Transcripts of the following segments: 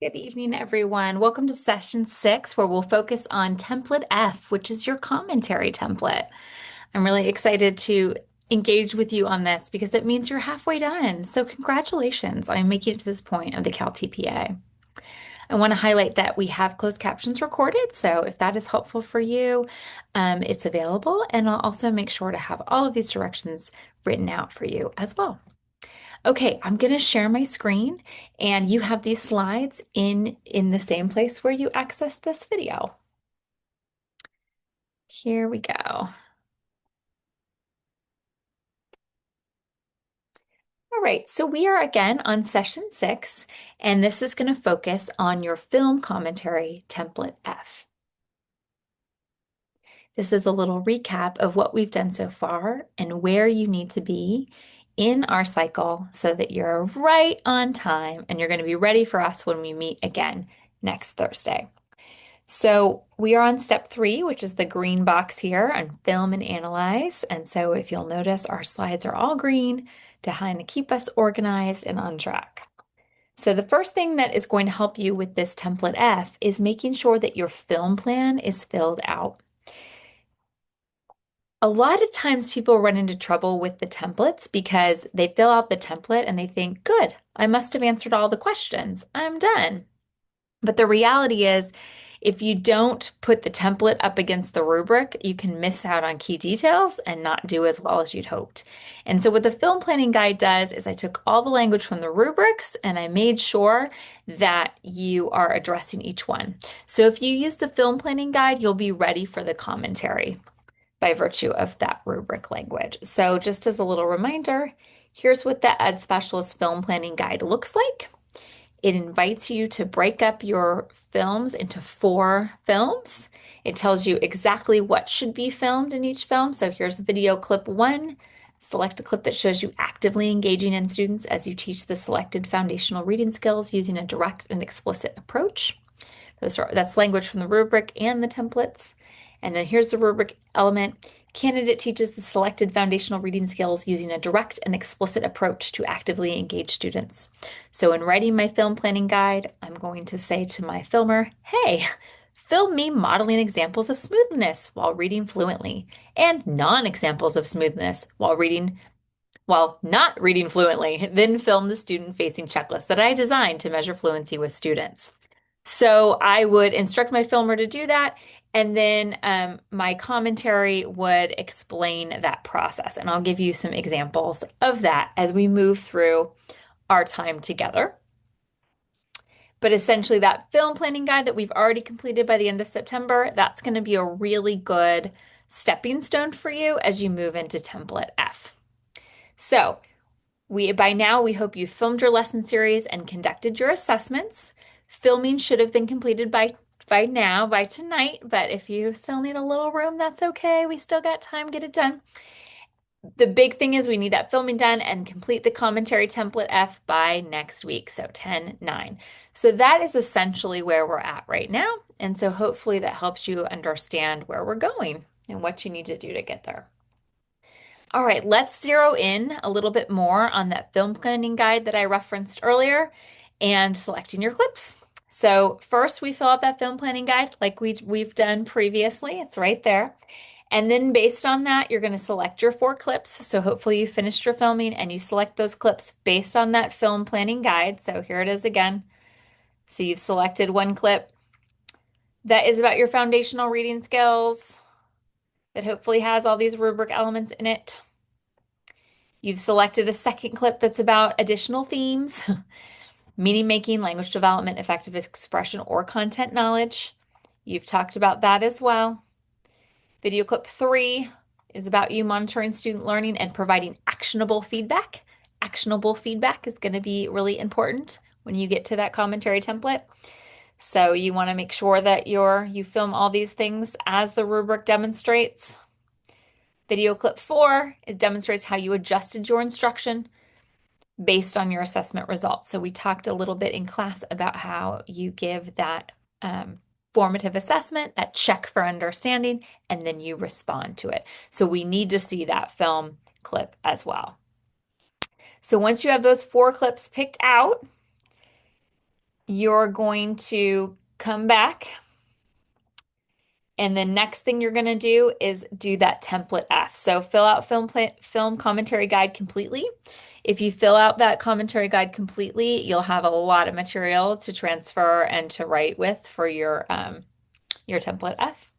Good evening, everyone. Welcome to session 6, where we'll focus on template F, which is your commentary template. I'm really excited to engage with you on this because it means you're halfway done. So, congratulations on making it to this point of the CAL TPA. I want to highlight that we have closed captions recorded. So, if that is helpful for you, it's available. And I'll also make sure to have all of these directions written out for you as well. Okay, I'm going to share my screen and you have these slides in the same place where you access this video. Here we go. All right, so we are again on session 6, and this is going to focus on your film commentary template F. This is a little recap of what we've done so far and where you need to be in our cycle so that you're right on time and you're going to be ready for us when we meet again next Thursday. So we are on step 3, which is the green box here on film and analyze. And so if you'll notice, our slides are all green to kind of keep us organized and on track. So the first thing that is going to help you with this template F is making sure that your film plan is filled out. A lot of times people run into trouble with the templates because they fill out the template and they think, good, I must have answered all the questions. I'm done. But the reality is, if you don't put the template up against the rubric, you can miss out on key details and not do as well as you'd hoped. And so what the film planning guide does is I took all the language from the rubrics and I made sure that you are addressing each one. So if you use the film planning guide, you'll be ready for the commentary by virtue of that rubric language. So just as a little reminder, here's what the Ed Specialist Film Planning Guide looks like. It invites you to break up your films into 4 films. It tells you exactly what should be filmed in each film. So here's video clip 1. Select a clip that shows you actively engaging in students as you teach the selected foundational reading skills using a direct and explicit approach. That's language from the rubric and the templates. And then here's the rubric element. Candidate teaches the selected foundational reading skills using a direct and explicit approach to actively engage students. So in writing my film planning guide, I'm going to say to my filmer, hey, film me modeling examples of smoothness while reading fluently and non-examples of smoothness while not reading fluently. Then film the student-facing checklist that I designed to measure fluency with students. So I would instruct my filmer to do that, and then my commentary would explain that process. And I'll give you some examples of that as we move through our time together. But essentially, that film planning guide that we've already completed by the end of September, that's going to be a really good stepping stone for you as you move into template F. So by now, we hope you filmed your lesson series and conducted your assessments. Filming should have been completed by tonight, but if you still need a little room, that's okay. We still got time, get it done. The big thing is we need that filming done and complete the commentary template F by next week, so 10/9. So that is essentially where we're at right now. And so hopefully that helps you understand where we're going and what you need to do to get there. All right, let's zero in a little bit more on that film planning guide that I referenced earlier and selecting your clips. So first we fill out that film planning guide like we've done previously. It's right there. And then based on that, you're going to select your 4 clips. So hopefully you finished your filming and you select those clips based on that film planning guide. So here it is again. So you've selected one clip that is about your foundational reading skills that hopefully has all these rubric elements in it. You've selected a second clip that's about additional themes, meaning making, language development, effective expression, or content knowledge. You've talked about that as well. Video clip 3 is about you monitoring student learning and providing actionable feedback. Actionable feedback is going to be really important when you get to that commentary template. So you want to make sure that you film all these things as the rubric demonstrates. Video clip 4, it demonstrates how you adjusted your instruction based on your assessment results. So we talked a little bit in class about how you give that formative assessment, that check for understanding, and then you respond to it. So we need to see that film clip as well. So once you have those 4 clips picked out, you're going to come back, and the next thing you're going to do is do that template F. So fill out film commentary guide completely. If you fill out that commentary guide completely, you'll have a lot of material to transfer and to write with for your template F.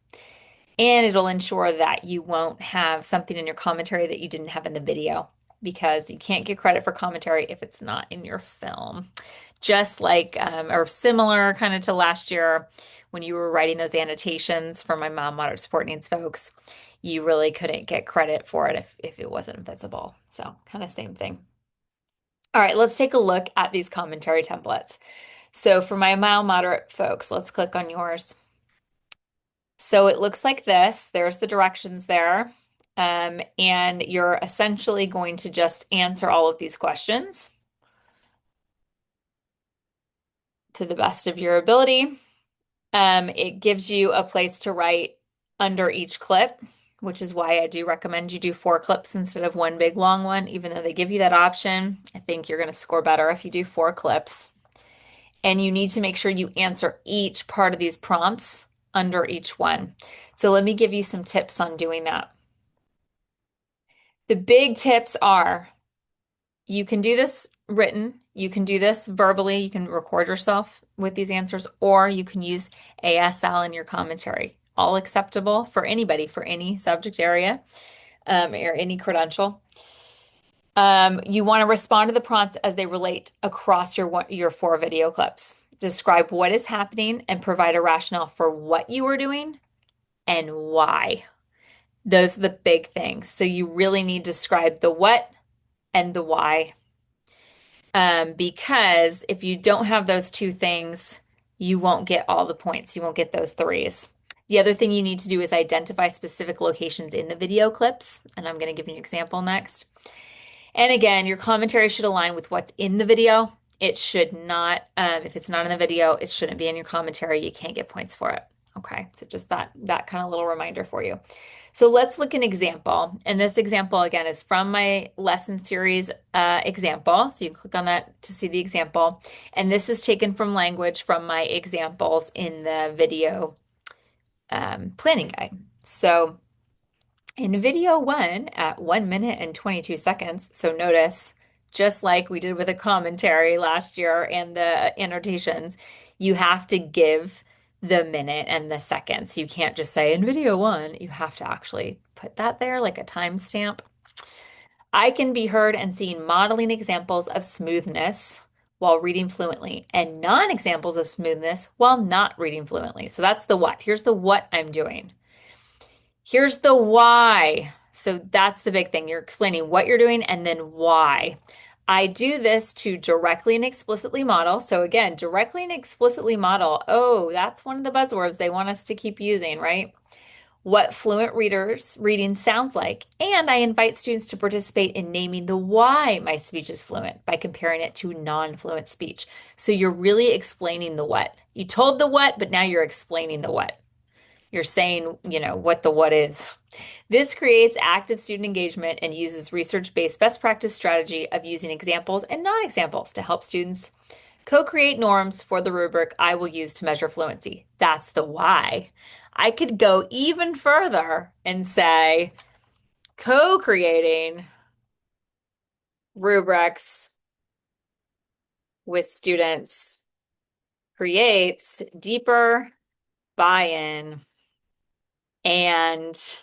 And it'll ensure that you won't have something in your commentary that you didn't have in the video because you can't get credit for commentary if it's not in your film. Just like, or similar kind of to last year when you were writing those annotations for my mom moderate support needs folks, you really couldn't get credit for it if it wasn't visible. So kind of same thing. All right, let's take a look at these commentary templates. So for my mild moderate folks, let's click on yours. So it looks like this. There's the directions there. And you're essentially going to just answer all of these questions to the best of your ability. It gives you a place to write under each clip, which is why I do recommend you do 4 clips instead of one big long one, even though they give you that option. I think you're going to score better if you do 4 clips. And you need to make sure you answer each part of these prompts under each one. So let me give you some tips on doing that. The big tips are you can do this written, you can do this verbally, you can record yourself with these answers, or you can use ASL in your commentary. All acceptable for anybody, for any subject area, or any credential. You want to respond to the prompts as they relate across your 4 video clips. Describe what is happening and provide a rationale for what you are doing and why. Those are the big things. So you really need to describe the what and the why. Because if you don't have those 2 things, you won't get all the points. You won't get those 3s. The other thing you need to do is identify specific locations in the video clips, and I'm going to give you an example next. And again, your commentary should align with what's in the video. It should not, if it's not in the video, it shouldn't be in your commentary. You can't get points for it. Okay, so just that kind of little reminder for you. So let's look at an example. And this example, again, is from my lesson series example. So you can click on that to see the example. And this is taken from language from my examples in the video planning guide. So in video 1 at 1 minute and 22 seconds, so notice, just like we did with the commentary last year and the annotations, you have to give the minute and the seconds. You can't just say in video 1, you have to actually put that there like a timestamp. I can be heard and seen modeling examples of smoothness while reading fluently and non-examples of smoothness while not reading fluently. So that's the what. Here's the what I'm doing. Here's the why. So that's the big thing. You're explaining what you're doing and then why. I do this to directly and explicitly model. So again, directly and explicitly model. Oh, that's one of the buzzwords they want us to keep using, right? What fluent readers reading sounds like. And I invite students to participate in naming the why my speech is fluent by comparing it to non-fluent speech. So you're really explaining the what. You told the what, but now you're explaining the what. You're saying, what the what is. This creates active student engagement and uses research-based best practice strategy of using examples and non-examples to help students co-create norms for the rubric I will use to measure fluency. That's the why. I could go even further and say co-creating rubrics with students creates deeper buy-in and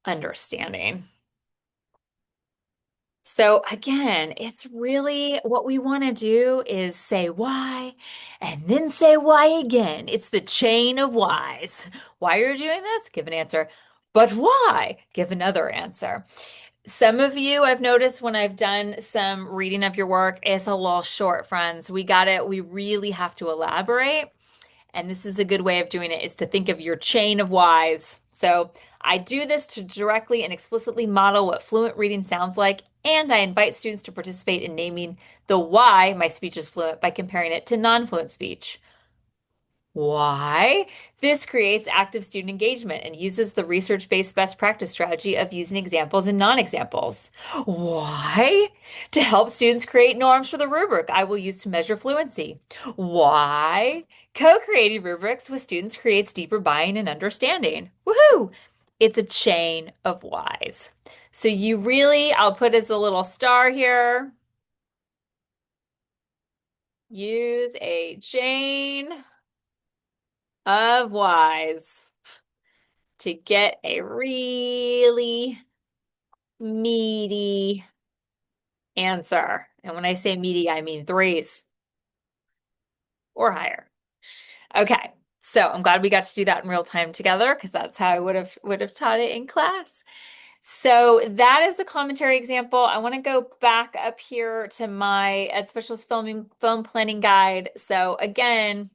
understanding. So again, it's really what we want to do is say why and then say why again. It's the chain of whys. Why are you doing this? Give an answer. But why? Give another answer. Some of you, I've noticed when I've done some reading of your work, it's a little short, friends. We really have to elaborate. And this is a good way of doing it is to think of your chain of whys. So I do this to directly and explicitly model what fluent reading sounds like, and I invite students to participate in naming the why my speech is fluent by comparing it to non-fluent speech. Why? This creates active student engagement and uses the research-based best practice strategy of using examples and non-examples. Why? To help students create norms for the rubric I will use to measure fluency. Why? Co-creating rubrics with students creates deeper buy-in and understanding. Woohoo! It's a chain of whys. So you really, I'll put as a little star here, use a chain of whys to get a really meaty answer. And when I say meaty, I mean threes or higher. Okay. So I'm glad we got to do that in real time together because that's how I would have taught it in class. So that is the commentary example. I want to go back up here to my Ed Specialist film planning guide. So again,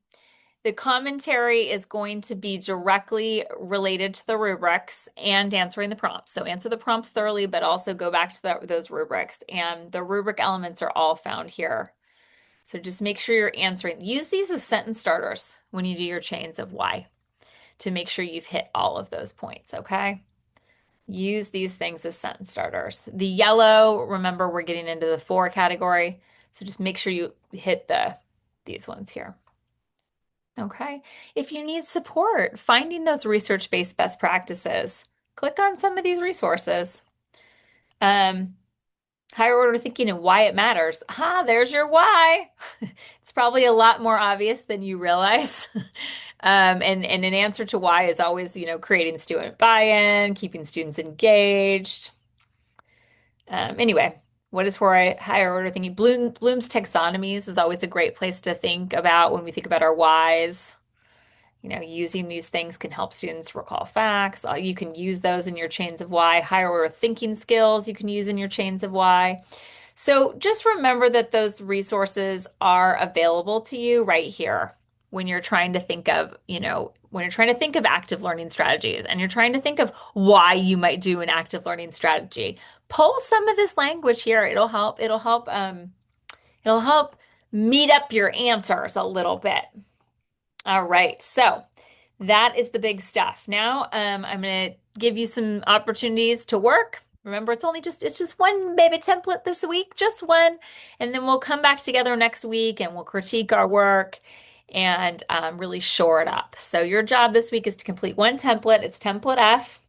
the commentary is going to be directly related to the rubrics and answering the prompts. So answer the prompts thoroughly, but also go back to those rubrics. And the rubric elements are all found here. So just make sure you're answering. Use these as sentence starters when you do your chains of why to make sure you've hit all of those points, okay? Use these things as sentence starters. The yellow, remember, we're getting into the for category. So just make sure you hit these ones here. Okay. If you need support finding those research-based best practices, click on some of these resources. Um, Higher order thinking and why it matters. There's your why. It's probably a lot more obvious than you realize. And an answer to why is always, creating student buy-in, keeping students engaged. Anyway, what is for a higher order thinking? Bloom's taxonomies is always a great place to think about when we think about our whys. Using these things can help students recall facts. You can use those in your chains of why. Higher order thinking skills you can use in your chains of why. So just remember that those resources are available to you right here when you're trying to think of, when you're trying to think of active learning strategies and you're trying to think of why you might do an active learning strategy. Pull some of this language here. It'll help. It'll help meet up your answers a little bit. All right, so that is the big stuff. Now, I'm going to give you some opportunities to work. Remember, it's just one baby template this week, just one, and then we'll come back together next week and we'll critique our work and really shore it up. So your job this week is to complete one template. It's template F.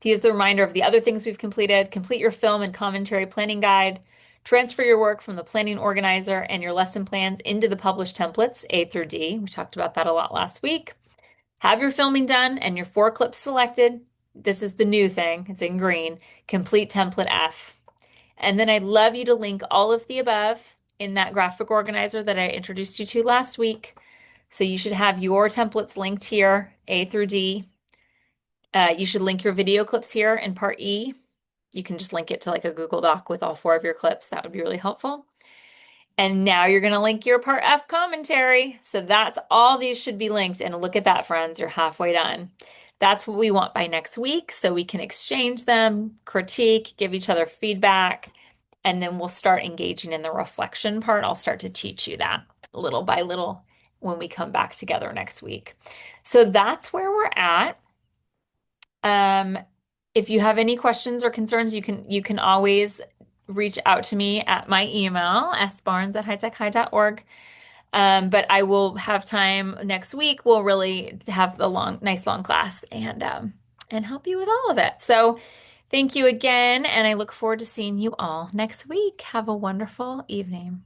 Here's the reminder of the other things we've completed. Complete your film and commentary planning guide. Transfer your work from the planning organizer and your lesson plans into the published templates, A through D. We talked about that a lot last week. Have your filming done and your 4 clips selected. This is the new thing. It's in green. Complete template F. And then I'd love you to link all of the above in that graphic organizer that I introduced you to last week. So you should have your templates linked here, A through D. You should link your video clips here in part E. You can just link it to like a Google Doc with all 4 of your clips. That would be really helpful. And now you're going to link your part F commentary. So that's all these should be linked. And look at that, friends, you're halfway done. That's what we want by next week so we can exchange them, critique, give each other feedback, and then we'll start engaging in the reflection part. I'll start to teach you that little by little when we come back together next week. So that's where we're at. If you have any questions or concerns, you can always reach out to me at my email, sbarnes@hightechhigh.org. But I will have time next week. We'll really have a nice long class and help you with all of it. So thank you again, and I look forward to seeing you all next week. Have a wonderful evening.